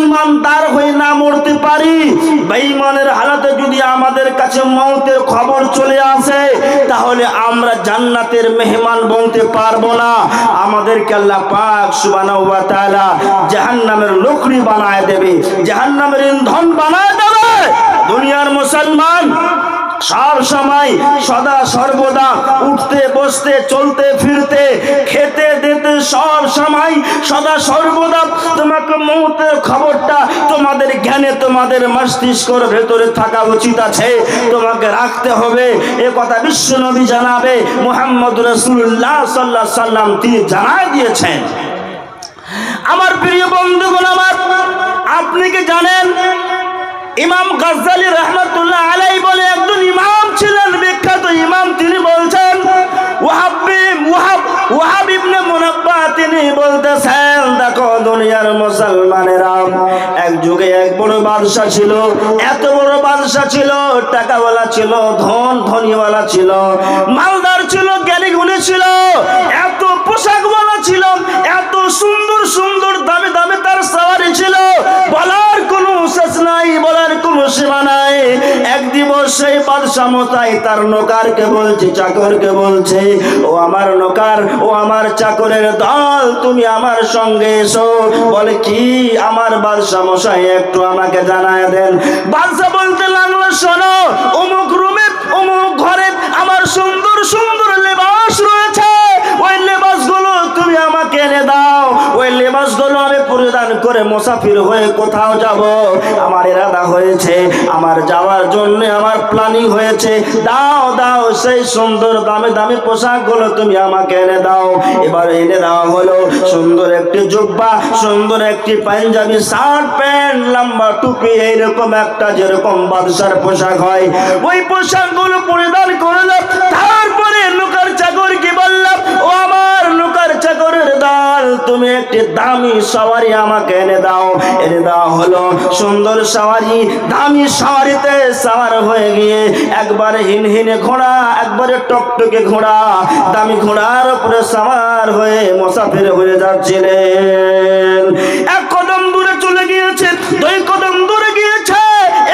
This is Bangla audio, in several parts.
ঈমানদার হয়ে না মরতে পারি, বেঈমানের হালাতে যদি আমাদের কাছে মওতের খবর চলে আসে, তাহলে আমরা জান্নাতের মেহমান বলতে পারবো না। আমাদেরকে আল্লাহ পাক সুবহানাহু ওয়া তাআলা জাহান্নামের লোকড়ি বানায় দেবে, জাহান্নামের ইন্ধন বানায় দেবে। দুনিয়ার মুসলমান সব সময় সদা সর্বদা উঠতে বসতে চলতে ফিরতে খেতে দিতে সব সময় সদা সর্বদা তোমাকে মওতের খবরটা তোমাদের জ্ঞানে তোমাদের মস্তিষ্কের ভেতরে থাকা উচিত আছে, তোমাকে রাখতে হবে। এ কথা বিশ্বনবী জানাবে মুহাম্মদ রাসূলুল্লাহ সাল্লাল্লাহু আলাইহি সাল্লাম তিনি জানায় দিয়েছেন। আমার প্রিয় বন্ধুগণ, আমার আপনি কি জানেন ইমাম গাজ্জালী রাহমাতুল্লাহ আলাইহি বলে একজন ইমাম ছিলেন, বিখ্যাত ইমাম। তিনি বলছেন ওয়াহাব ইবনে মুনাব্বাহ তিনি বলতেছেন, দেখো দুনিয়ার মুসলমানেরা এক যুগে এক বড় বাদশা ছিল, এত বড় বাদশা ছিল, টাকাওয়ালা ছিল, ধনীওয়ালা ছিল, মালদার ছিল, জ্ঞানী গুণী ছিল, এত পোশাকওয়ালা ছিল, এত সুন্দর সুন্দর দামি দামি তার সওয়ারি ছিল, বলার কোনো শেষ নাই, বলার কোনো সীমা নাই। এক দিবস সেই বাদশা মশাই তার নৌকারকে বলছে, চাকরকে বলছে, ও আমার নৌকার, ও আমার চাকরের দল, তুমি আমার সঙ্গে এসো। বলে কি? আমার বাদশা মশাই একটু আমাকে জানায় দেন। বাদশা বলতে লাগলো, শোনো, অমুক রুমে অমুক ঘরে আমার সুন্দর সুন্দর লেবাস রয়েছে, ওই লেবাসগুলো তুমি আমাকে এনে দাও। ওই লেবাসগুলো আমি পরিধান করে মুসাফির হয়ে কোথাও যাব, আমার ইরাদা হয়েছে, আমার যাওয়ার জন্য আমার প্ল্যানিং হয়েছে। দাও দাও সেই সুন্দর দামি দামি পোশাকগুলো তুমি আমাকে এনে দাও। এবার এনে দেওয়া হলো সুন্দর একটি জুব্বা, সুন্দর একটি পাঞ্জাবি, শার্ট প্যান্ট, লম্বা টুপি, এইরকম একটা যেরকম বাদশার পোশাক হয়, ওই পোশাকগুলো পরিধান করলো। তারপরে নৌকার চাকর কি বললাম, ও আমার নৌকার চাকরের দল, তুমি একটি দামি সওয়ারি আমাকে এনে দাও। এনে দেওয়া হলো সুন্দর সওয়ারি, দামি সওয়ারিতে সওয়ার হয়ে গিয়ে একবারে হিনহিনে ঘোড়া, একবারে টকটকে ঘোড়া, দামি ঘোড়ার উপরে সওয়ার হয়ে মুসাফির হয়ে যাচ্ছিলেন। এক কদম দূরে চলে গিয়েছে, 2 কদম দূরে গিয়েছে,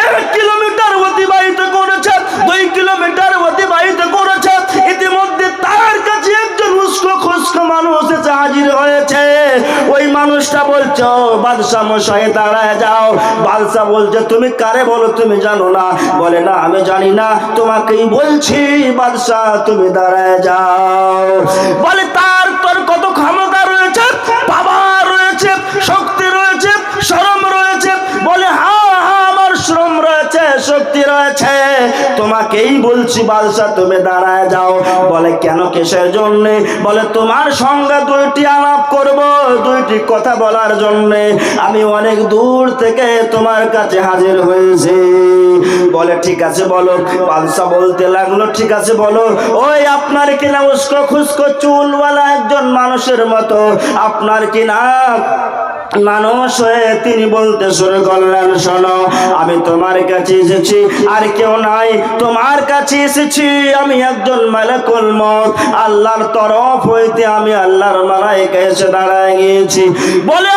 1 কিলোমিটার অতিবাহিত করেছে, 2 কিলোমিটার অতিবাহিত করেছে। ইতিমধ্যে তার কাছে একজন উস্কো খুস্কো মানুষ এসে হাজির হয়েছে। ওই মানুষটা বলছে, বাদশা মশাই দাঁড়ায় যাও। বাদশা বলছে, তুমি কারে বলো, তুমি জানো না? বলে না, আমি জানি না, তোমাকেই বলছি বাদশা তুমি দাঁড়ায় যাও। বলে তার তোর কত ক্ষমতা রয়েছে, পাওয়ার রয়েছে, শক্তি রয়েছে, শরম রয়েছে? বলে হ্যাঁ হ্যাঁ, আমার শ্রম রয়েছে, শক্তি রয়েছে, তোমাকেই বলছি বাদশা তুমি দাঁড়ায় যাও। বলে কেন, কিসের জন্য? বলে তোমার সঙ্গে 2টি আলাপ করব, 2টি কথা বলার জন্য আমি অনেক দূর থেকে তোমার কাছে হাজির হয়েছি। বলে ঠিক আছে বলো। বাদশা বলতে লাগলো, ঠিক আছে বলো। ওই আপনার কিনা উস্কো খুস্কো চুলওয়ালা একজন মানুষের মতো আপনার কিনা মানুষ হয়ে তিনি বলতে শুরু করলেন, শোনো, আমি তোমার কাছে এসেছি, আর কেউ নাই, তোমার কাছে এসেছি আমি একজন মালাকুল মউত, আল্লাহর তরফ হইতে আমি আল্লাহর মালায়েকা এসে দাঁড়ায় গিয়েছি। বলে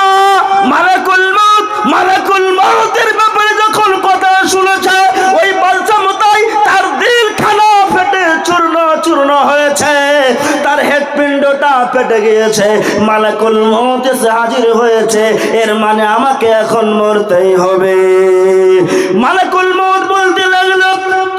মালাকুল মউত, মালাকুল মউতের ব্যাপারে যখন কথা শুনেছে, ওই বাদশা মশাই তার দিলখানা ফেটে চূর্ণ চূর্ণ হয়েছে, তার হৃৎপিণ্ডটা ফেটে গিয়েছে, মালাকুল মউত এসে হাজির হয়েছে, এর মানে আমাকে এখন মরতেই হবে। মালাকুল মউত বলতে লাগলো,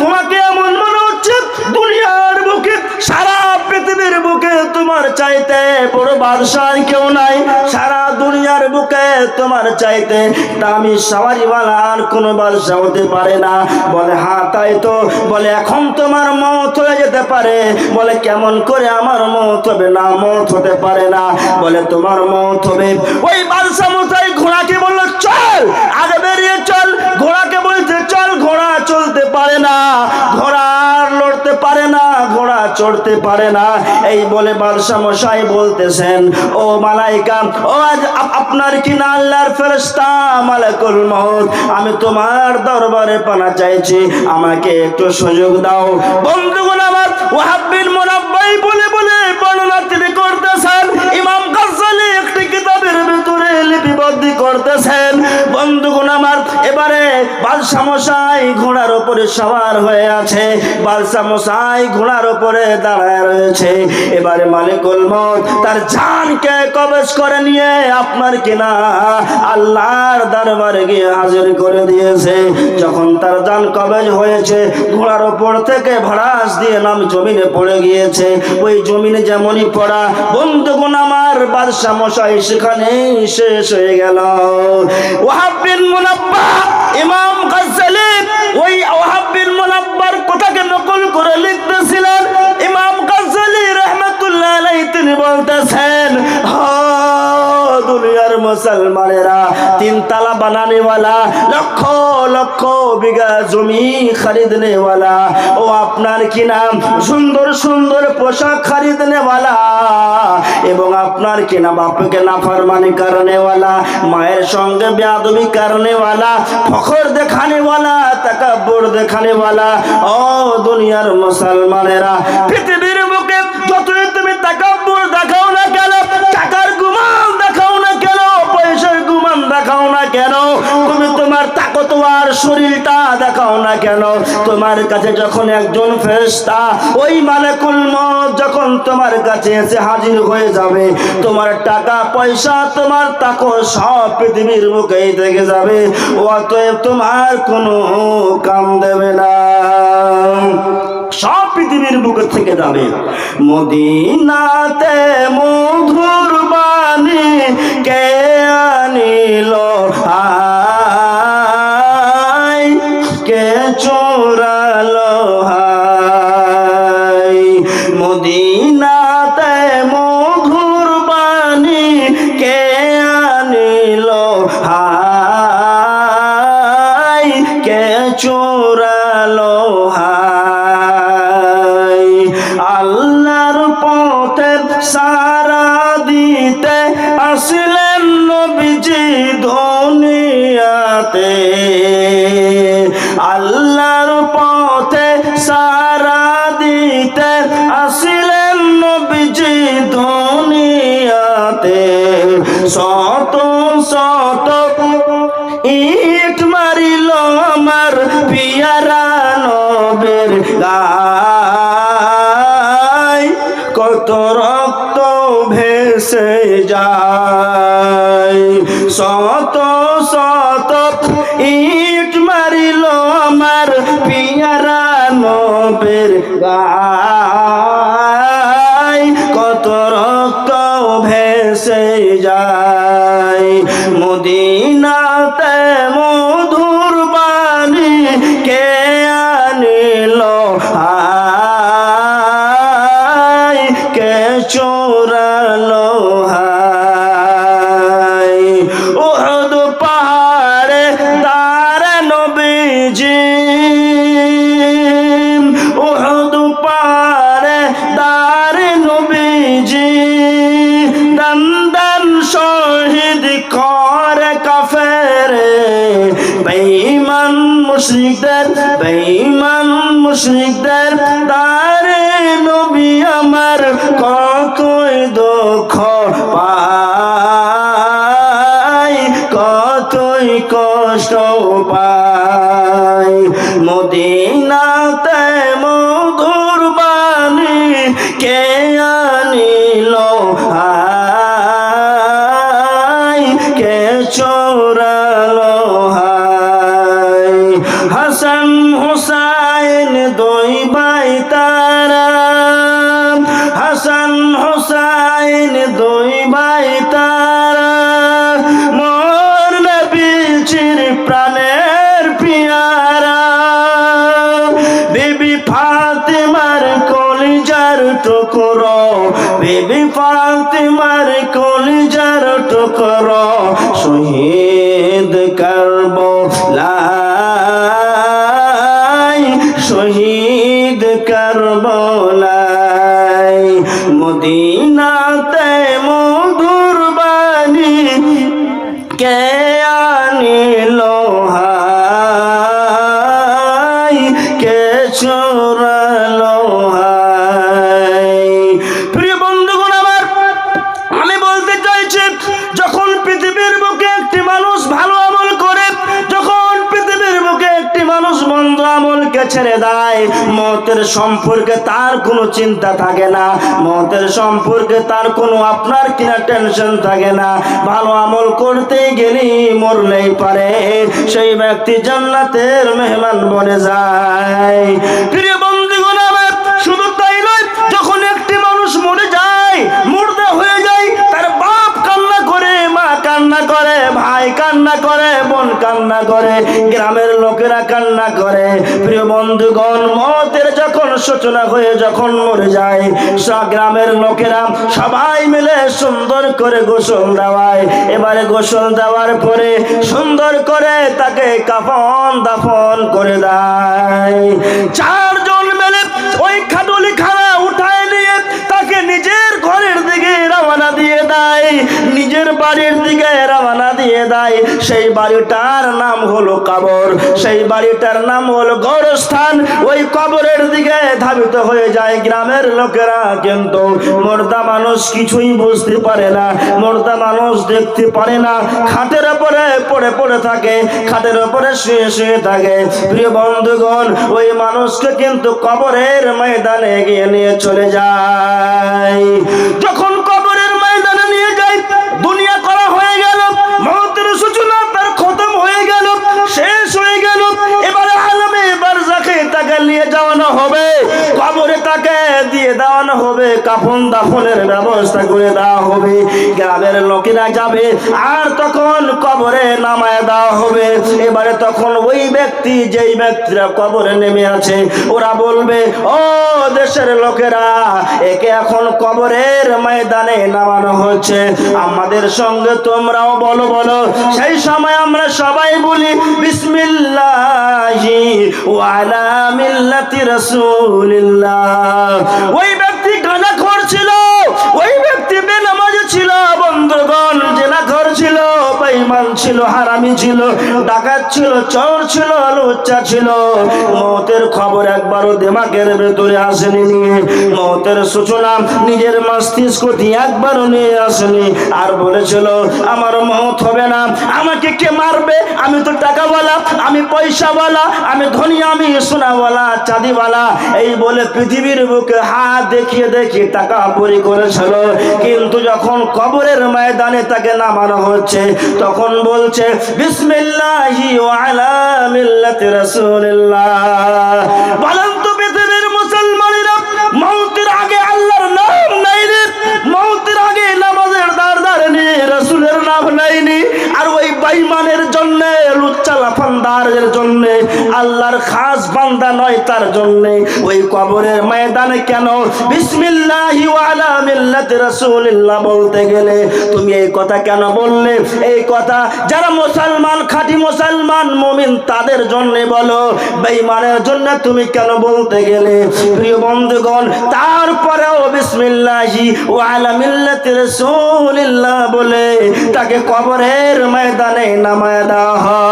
তোমাকে এমন মনে হচ্ছে দুনিয়ার বুকে, সারা পৃথিবীর বুকে তোমার চাইতে বড় বাদশা কেউ নাই, সারা দুনিয়ার বুকে তোমার চাইতে দামি সওয়ারিওয়ালা আর কোনো বাদশা হতে পারে না। বলে হ্যাঁ তাই তো। বলে এখন তোমার মওত হয়ে যেতে পারে। বলে কেমন করে আমার মওত হবে? না, মওত হতে পারে না। বলে তোমার মওত হবে। ওই বাদশা মশাই ঘোড়াকে বলল, চল, আগে বেরিয়ে চল। ঘোড়াকে বলতে, চল। ঘোড়া চলতে পারে না, ঘোড়া লড়তে পারে না, ঘোড়া চড়তে পারে না। এই বলে বাদশা মশাই বলতেছেন, ও মালাইকা, ও আজ আপনার কিনা আল্লাহর ফেরেশতা মালাকুল মউত, আমি তোমার দরবারে পানা চাইছি, আমাকে একটু সুযোগ দাও। বন্ধুগণ আমার, ওয়াহাব বিন মুনাব্বাহ বলে বলে বর্ণনা তিনি করতেছেন, ইমাম গাজ্জালী একটি কিতাবের ভিতরে লিপিবদ্ধ করতেছেন। বন্ধুগণ আমার, এবারে বাদশা মশাই ঘোড়ার উপরে সওয়ার হয়ে আছে, বাদশা মশাই ঘোড়ার উপরে দাঁড়ায় রয়েছে। এবারে মালিকুল মউত তার জানকে কবজ করে নিয়ে আপনার কিনা আল্লাহর দরবারে গিয়ে হাজির করে দিয়েছে। যখন তার জান কবজ হয়েছে, ঘোড়ার উপর থেকে ভড়াস দিয়ে নাম জমিনে পড়ে গিয়েছে। ওই জমিনে যেমনই পড়া, বন্ধুগণ আমার, বাদশা মশাই সেখানে শেষ হয়ে গেল। ওয়াহাব বিন মুনাব্বাহ, ইমাম গাজ্জালি ওই ওয়াহাব বিন মুনাব্বার কথাকে নকল করে লিখতেছিলেন। ইমাম গাজ্জালি রাহমাতুল্লাহ আলাইহি তিনি বলতেছেন, দুনিয়ার মুসলমানেরা তিন তালা বানানে वाला, লক্ষ লক্ষ বিঘা জমি খরিদনে वाला, ও আপনার কি নাম সুন্দর সুন্দর পোশাক খরিদনে वाला, এবং আপনার কি নাম বাপকে নাফরমানি করনে वाला, মায়ের সঙ্গে বেয়াদবি করনে वाला, ফখর দেখানে वाला, তাকাব্বুর দেখানে वाला। ও দুনিয়ার মুসলমানেরা, পৃথিবীর বুকে যতই তুমি তাকাব্বুর দেখাও না কেন, টাকার গুমান দেখাও না কেন, পয়সার গুমান দেখাও না কেন, তুমি তোমার তাকতওয়ার শরীরটা দেখাও না কেন, তোমার কাছে যখন একজন ফেরেশতা ওই মালাকুল মউত যখন তোমার কাছে এসে হাজির হয়ে যাবে, তোমার টাকা পয়সা তোমার তাকো সব পৃথিবীর বুকেই থেকে যাবে, অতএব তোমার কোনো কাম দেবে না, সব পৃথিবীর বুকে থেকে যাবে। মদিনাতে মধুর বাণী কে আনিল হায়, কে চোরালো হায়, মদিনাতে মধুর বাণী কে আনিল হায়, কে চোরালো হায়, আল্লাহর পথে সারা দিতে আসলেন নবীজি দুনিয়াতে, আল্লাহর পথে সারা দিতে আসলেন নবীজি দুনিয়াতে, শত শত ইট মারিল আমার পিয়ারা নবীর গায়, কত রক্ত ভেসে যায়, শত শত ইট মারিল আমার পিয়ারা নবীর গায়, কত রক্ত ভেসে যায়, মদিনাতে মধুর বাণী কে আনিল হায়, কে চোরালো হায়, উহুদ পাহাড়ে তার নবীজি, উহুদ পাহাড়ে তার নবীজি, দান দান শহীদ করে কাফেরে, বেঈমান মুশরিকদের, বেঈমান মুশরিকদের তারে নবী আমার কতই দুঃখ পায়, কতই কষ্ট পায়, মদিনাতে মধুর বাণী কে আনিল হায়, কে চোরালো হায়, হাসান হুসাইন দুই ভাই তারা, হাসান হুসাইন দুই ভাই তারা, মোর নবীজির প্রাণের পিয়ারা, বিবি ফাতেমার কলিজার টুকরো, বিবি ফাতেমার কলিজার টুকরো, শহীদ কারবালায়, শহীদ কারবালায়, মদিনাতে মধুর বাণী কে আনিল হায়, কে চোরালো হায়। প্রিয় বন্ধুগণ আমার, আমি বলতে চাইছি ছেড়ে দেয়, মওতের সম্পর্কে তার কোনো চিন্তা থাকে না, মওতের সম্পর্কে তার কোনো আপনার কিনা টেনশন থাকে না। ভালো আমল করতে গেলে মরলেই পারে, সেই ব্যক্তি জান্নাতের মেহমান বনে যায়। প্রিয় বন্ধুগণ আমার, শুধু তাই নয়, যখন একটি মানুষ মরে যায়, মুর্দা হয়ে যায়, তার বাপ কান্না করে, মা কান্না করে, ভাই কান্না করে, বোন কান্না করে, গ্রামের লোকেরা কান্না করে। প্রিয় বন্ধুগণ, মওতের যখন সূচনা হয়ে যখন মরে যায়, সব গ্রামের লোকেরা সবাই মিলে সুন্দর করে গোসল দেওয়ায়। এবারে গোসল দেওয়ার পরে সুন্দর করে তাকে কাফন দাফন করে দেয়। চারজন মিলে ওই খাটুলি খানা উঠায় নিয়ে তাকে নিজের ঘরের দিকে রওনা দিয়ে দেয়, নিজের বাড়ির দিকে রওনা দিয়ে দেয়। সেই বাড়িটার নাম হলো কবর, সেই বাড়িটার নাম হলো গোরস্থান। ওই কবরের দিকে ধাবিত হয়ে যায় গ্রামের লোকেরা। কিন্তু মুর্দা মানুষ কিছুই বুঝতে পারে না, মুর্দা মানুষ দেখতে পারে না, খাটের উপরে পড়ে পড়ে থাকে, খাটের উপরে শুয়ে শুয়ে থাকে। প্রিয় বন্ধুগণ, ওই মানুষকে কিন্তু কবরের ময়দানে গিয়ে নিয়ে চলে যায়। যখন কবরের ময়দানে নিয়ে যায়, দুনিয়া করা হয়ে গেল, মওতের সূচনা তার খতম হয়ে গেল, শেষ হয়ে গেল। এবারে আলামে বারজাখে তাকে নিয়ে যাওয়ানো হবে, কবরে তাকে দিয়ে দেওয়ানো হবে, কাফন দাফনের ব্যবস্থা করে দেওয়া হবে। গ্রামের লোকেরা যাবে আর তখন কবরে নামায় দেওয়া হবে। এবারে তখন ওই ব্যক্তি, যেই ব্যক্তিরা কবরে নেমে আছে, ওরা বলবে, ও দেশের লোকেরা, একে এখন কবরের ময়দানে নামানো হচ্ছে, আমাদের সঙ্গে তোমরাও বলো বলো। সেই সময় আমরা সবাই বলি, বিসমিল্লাহি ওয়া আলা মিল্লাতি রাসূলিল্লাহ। ওই ব্যক্তি গাঁজাখোর ছিল, ওই ব্যক্তি বেনামাজি ছিল, বন্ধুগণ জেনাখোর ছিল, বেঈমান ছিল, হারামি ছিল, ডাকাত ছিল, চোর ছিল, লুচ্চা ছিল। মওতের খবর একবারও দিমাগের ভেতরে আসেনি, নিয়ে মওতের সূচনা নিজের মস্তিষ্কটি একবারও নিয়ে আসেনি। আর বলেছিল, আমার মওত হবে না, আমাকে কে মারবে, আমি তো টাকাওয়ালা, আমি পয়সাওয়ালা, আমি ধনী, আমি সোনাওয়ালা, চাঁদিওয়ালা, এই বলে পৃথিবীর বুকে হাত দেখিয়ে দেখিয়ে টাকা পরি করেছিল। কিন্তু যখন কবরের ময়দানে তাকে নামানো হচ্ছে, তখন বলছে, বিসমিল্লাহি ওয়া আলা মিল্লাতি রাসূলিল্লাহ। বলেন তো পৃথিবীর মুসলমানেরা, মওতের আগে আল্লাহর নাম নাই রে, মওতের আগে নামাজের দাঁড় নেই, রাসূলের নাম নাইনি। আর ওই বেঈমানের জন্য, লুচ্চা লাফানদারের জন্য, আল্লাহর খাস বান্দা নয় তার জন্য ওই কবরের ময়দানে কেন বিসমিল্লাহি ওয়া আলা মিল্লাতি রাসূলিল্লাহ বলতে গেলে তুমি এই কথা কেন বললে? এই কথা যারা মুসলমান, খাঁটি মুসলমান মুমিন, তাদের জন্য বলো, বেঈমানের জন্য তুমি কেন বলতে গেলে? প্রিয় বন্ধুগণ, তারপরেও বিসমিল্লাহি ওয়া আলা মিল্লাতি রাসূলিল্লাহ বলে তাকে কবরের ময়দানে নামায় দেওয়া হয়।